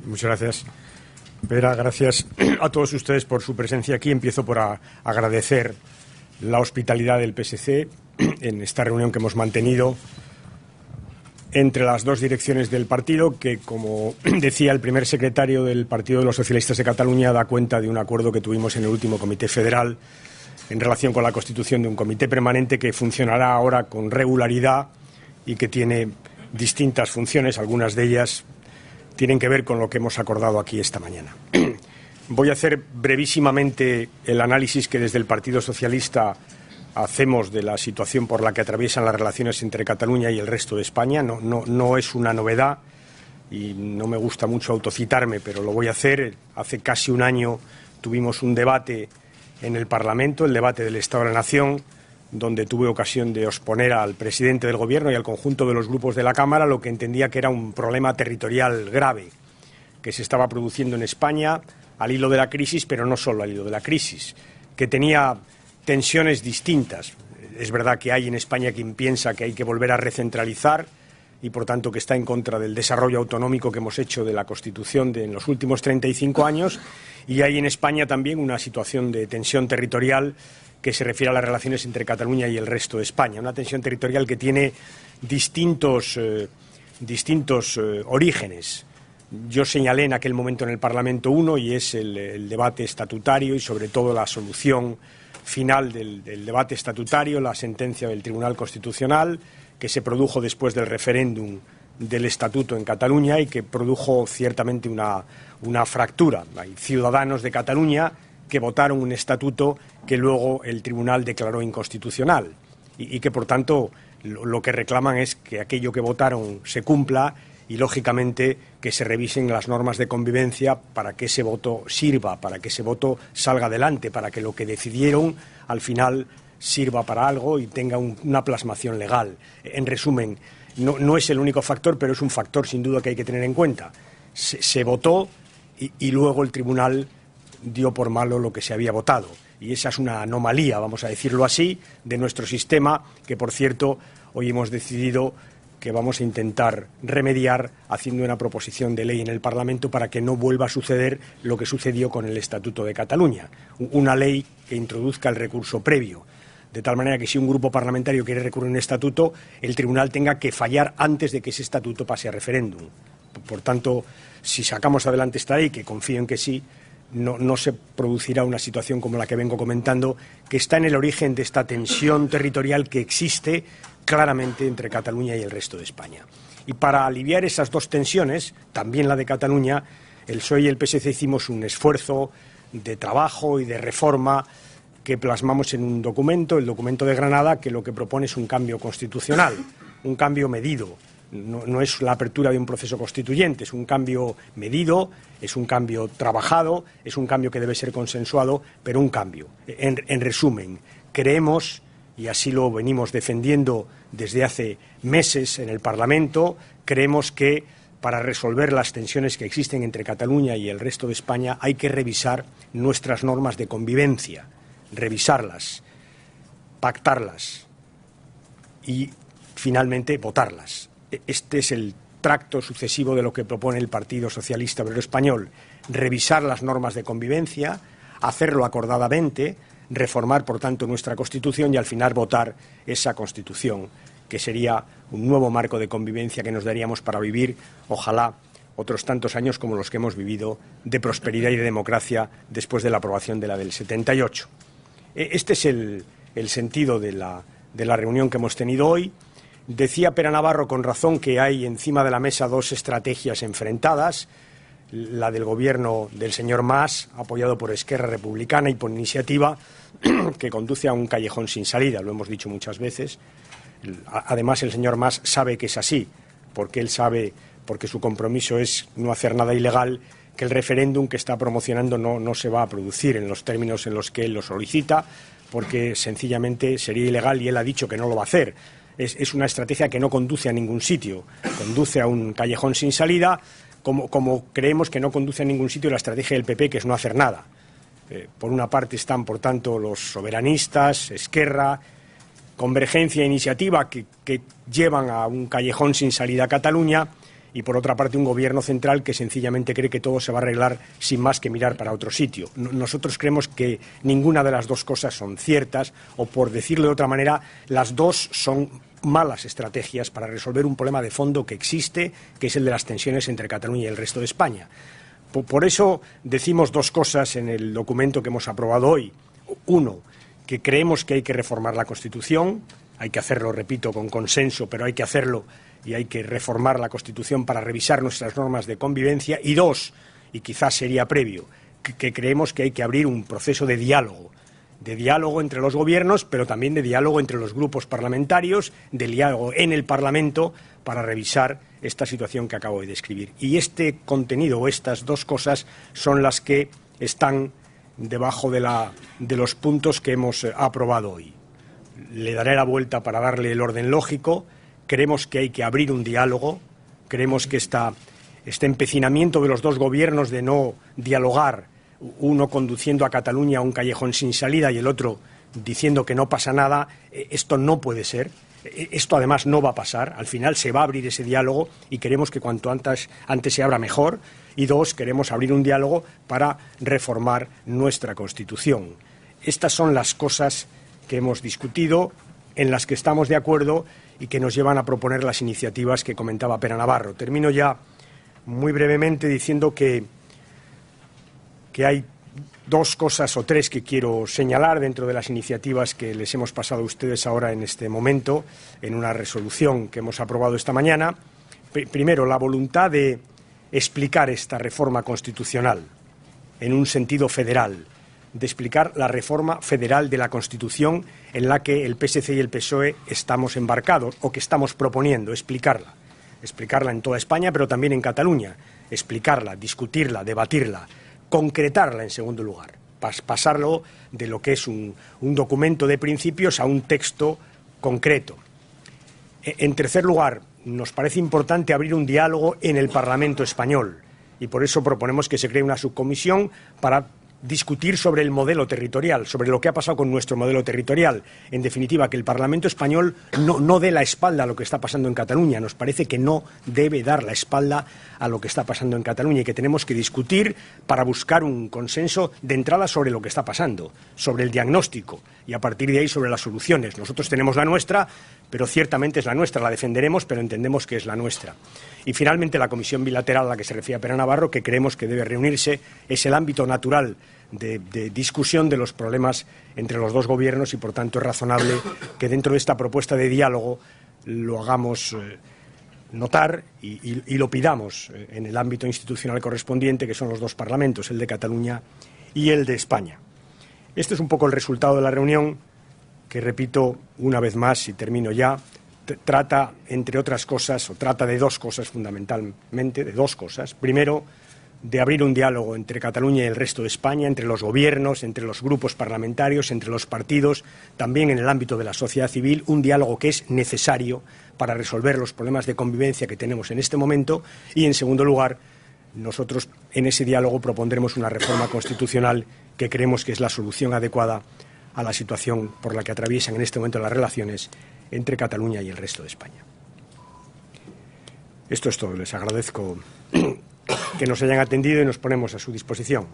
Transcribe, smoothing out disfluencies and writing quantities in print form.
Muchas gracias, Vera. Gracias a todos ustedes por su presencia aquí. Empiezo por agradecer la hospitalidad del PSC en esta reunión que hemos mantenido entre las dos direcciones del partido, que, como decía el primer secretario del Partido de los Socialistas de Cataluña, da cuenta de un acuerdo que tuvimos en el último Comité Federal en relación con la constitución de un comité permanente que funcionará ahora con regularidad y que tiene distintas funciones, algunas de ellas tienen que ver con lo que hemos acordado aquí esta mañana. Voy a hacer brevísimamente el análisis que desde el Partido Socialista hacemos de la situación por la que atraviesan las relaciones entre Cataluña y el resto de España. No es una novedad y no me gusta mucho autocitarme, pero lo voy a hacer. Hace casi un año tuvimos un debate en el Parlamento, el debate del Estado de la Nación, donde tuve ocasión de exponer al presidente del Gobierno y al conjunto de los grupos de la Cámara lo que entendía que era un problema territorial grave que se estaba produciendo en España al hilo de la crisis, pero no solo al hilo de la crisis, que tenía tensiones distintas. Es verdad que hay en España quien piensa que hay que volver a recentralizar y, por tanto, que está en contra del desarrollo autonómico que hemos hecho de la Constitución en los últimos 35 años, y hay en España también una situación de tensión territorial que se refiere a las relaciones entre Cataluña y el resto de España. Una tensión territorial que tiene distintos orígenes. Yo señalé en aquel momento en el Parlamento uno, y es el debate estatutario y, sobre todo, la solución final del debate estatutario, la sentencia del Tribunal Constitucional, que se produjo después del referéndum del Estatuto en Cataluña y que produjo ciertamente una fractura. Hay ciudadanos de Cataluña que votaron un estatuto que luego el Tribunal declaró inconstitucional y que, por tanto, lo que reclaman es que aquello que votaron se cumpla y, lógicamente, que se revisen las normas de convivencia para que ese voto sirva, para que ese voto salga adelante, para que lo que decidieron al final sirva para algo y tenga una plasmación legal. En resumen, no es el único factor, pero es un factor sin duda que hay que tener en cuenta. Se votó y luego el Tribunal dio por malo lo que se había votado. Y esa es una anomalía, vamos a decirlo así, de nuestro sistema, que, por cierto, hoy hemos decidido que vamos a intentar remediar haciendo una proposición de ley en el Parlamento para que no vuelva a suceder lo que sucedió con el Estatuto de Cataluña. Una ley que introduzca el recurso previo, de tal manera que si un grupo parlamentario quiere recurrir a un estatuto, el Tribunal tenga que fallar antes de que ese estatuto pase a referéndum. Por tanto, si sacamos adelante esta ley, que confío en que sí, no se producirá una situación como la que vengo comentando, que está en el origen de esta tensión territorial que existe claramente entre Cataluña y el resto de España. Y para aliviar esas dos tensiones, también la de Cataluña, el PSOE y el PSC hicimos un esfuerzo de trabajo y de reforma que plasmamos en un documento, el documento de Granada, que lo que propone es un cambio constitucional, un cambio medido. No es la apertura de un proceso constituyente, es un cambio medido, es un cambio trabajado, es un cambio que debe ser consensuado, pero un cambio. En resumen, creemos, y así lo venimos defendiendo desde hace meses en el Parlamento, creemos que para resolver las tensiones que existen entre Cataluña y el resto de España hay que revisar nuestras normas de convivencia, revisarlas, pactarlas y, finalmente, votarlas. Este es el tracto sucesivo de lo que propone el Partido Socialista Obrero Español: revisar las normas de convivencia, hacerlo acordadamente, reformar, por tanto, nuestra Constitución y, al final, votar esa Constitución, que sería un nuevo marco de convivencia que nos daríamos para vivir, ojalá, otros tantos años como los que hemos vivido de prosperidad y de democracia después de la aprobación de la del 78. Este es el sentido de la reunión que hemos tenido hoy. Decía Pere Navarro con razón que hay encima de la mesa dos estrategias enfrentadas: la del Gobierno del señor Mas, apoyado por Esquerra Republicana y por Iniciativa, que conduce a un callejón sin salida, lo hemos dicho muchas veces. Además, el señor Mas sabe que es así, porque él sabe, porque su compromiso es no hacer nada ilegal, que el referéndum que está promocionando no se va a producir en los términos en los que él lo solicita, porque sencillamente sería ilegal y él ha dicho que no lo va a hacer. Es una estrategia que no conduce a ningún sitio, conduce a un callejón sin salida, como creemos que no conduce a ningún sitio la estrategia del PP, que es no hacer nada. Por una parte están, por tanto, los soberanistas, Esquerra, Convergencia e Iniciativa, que llevan a un callejón sin salida a Cataluña, y, por otra parte, un gobierno central que sencillamente cree que todo se va a arreglar sin más que mirar para otro sitio. Nosotros creemos que ninguna de las dos cosas son ciertas, o, por decirlo de otra manera, las dos son malas estrategias para resolver un problema de fondo que existe, que es el de las tensiones entre Cataluña y el resto de España. Por eso decimos dos cosas en el documento que hemos aprobado hoy. Uno, que creemos que hay que reformar la Constitución, hay que hacerlo, repito, con consenso, pero hay que hacerlo y hay que reformar la Constitución para revisar nuestras normas de convivencia. Y dos, y quizás sería previo, que creemos que hay que abrir un proceso de diálogo entre los gobiernos, pero también de diálogo entre los grupos parlamentarios, de diálogo en el Parlamento para revisar esta situación que acabo de describir. Y este contenido o estas dos cosas son las que están debajo de los puntos que hemos aprobado hoy. Le daré la vuelta para darle el orden lógico. Creemos que hay que abrir un diálogo, creemos que este empecinamiento de los dos gobiernos de no dialogar, uno conduciendo a Cataluña a un callejón sin salida y el otro diciendo que no pasa nada, esto no puede ser. Esto además no va a pasar. Al final se va a abrir ese diálogo y queremos que cuanto antes se abra mejor. Y dos, queremos abrir un diálogo para reformar nuestra Constitución. Estas son las cosas que hemos discutido, en las que estamos de acuerdo y que nos llevan a proponer las iniciativas que comentaba Pere Navarro. Termino ya muy brevemente diciendo que hay dos cosas o tres que quiero señalar dentro de las iniciativas que les hemos pasado a ustedes ahora en este momento, en una resolución que hemos aprobado esta mañana. Primero, la voluntad de explicar esta reforma constitucional en un sentido federal, de explicar la reforma federal de la Constitución en la que el PSC y el PSOE estamos embarcados o que estamos proponiendo, explicarla en toda España, pero también en Cataluña, explicarla, discutirla, debatirla, concretarla en segundo lugar, pasarlo de lo que es un documento de principios a un texto concreto. En tercer lugar, nos parece importante abrir un diálogo en el Parlamento español y por eso proponemos que se cree una subcomisión para discutir sobre el modelo territorial, sobre lo que ha pasado con nuestro modelo territorial. En definitiva, que el Parlamento español no dé la espalda a lo que está pasando en Cataluña. Nos parece que no debe dar la espalda a lo que está pasando en Cataluña y que tenemos que discutir para buscar un consenso de entrada sobre lo que está pasando, sobre el diagnóstico y a partir de ahí sobre las soluciones. Nosotros tenemos la nuestra, pero ciertamente es la nuestra, la defenderemos, pero entendemos que es la nuestra. Y finalmente la comisión bilateral a la que se refiere Pere Navarro, que creemos que debe reunirse, es el ámbito natural de discusión de los problemas entre los dos gobiernos y, por tanto, es razonable que dentro de esta propuesta de diálogo lo hagamos notar y lo pidamos en el ámbito institucional correspondiente, que son los dos parlamentos, el de Cataluña y el de España. Este es un poco el resultado de la reunión, que repito una vez más y termino ya. Trata, entre otras cosas, o trata de dos cosas fundamentalmente, de dos cosas. Primero, de abrir un diálogo entre Cataluña y el resto de España, entre los gobiernos, entre los grupos parlamentarios, entre los partidos, también en el ámbito de la sociedad civil, un diálogo que es necesario para resolver los problemas de convivencia que tenemos en este momento. Y, en segundo lugar, nosotros en ese diálogo propondremos una reforma constitucional que creemos que es la solución adecuada a la situación por la que atraviesan en este momento las relaciones entre Cataluña y el resto de España. Esto es todo. Les agradezco que nos hayan atendido y nos ponemos a su disposición.